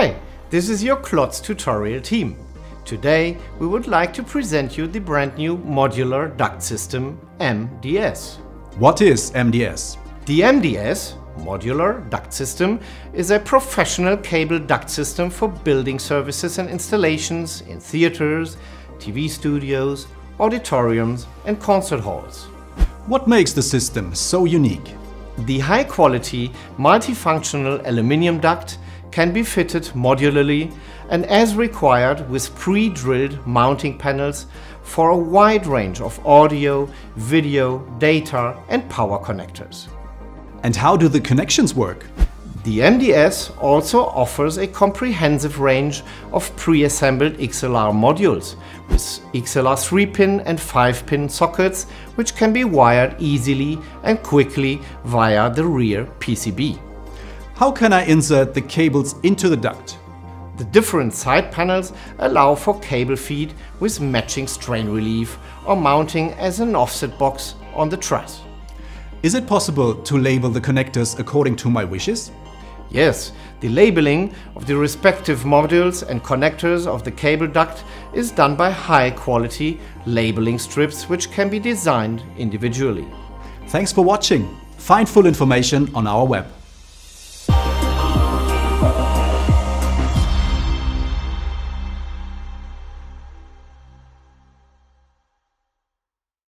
Hi, this is your Klotz tutorial team. Today we would like to present you the brand new modular duct system MDS. What is MDS? The MDS, Modular Duct System, is a professional cable duct system for building services and installations in theaters, TV studios, auditoriums and concert halls. What makes the system so unique? The high-quality, multifunctional aluminium duct can be fitted modularly and as required with pre-drilled mounting panels for a wide range of audio, video, data and power connectors. And how do the connections work? The MDS also offers a comprehensive range of pre-assembled XLR modules with XLR 3-pin and 5-pin sockets which can be wired easily and quickly via the rear PCB. How can I insert the cables into the duct? The different side panels allow for cable feed with matching strain relief or mounting as an offset box on the truss. Is it possible to label the connectors according to my wishes? Yes, the labeling of the respective modules and connectors of the cable duct is done by high-quality labeling strips which can be designed individually. Thanks for watching. Find full information on our web.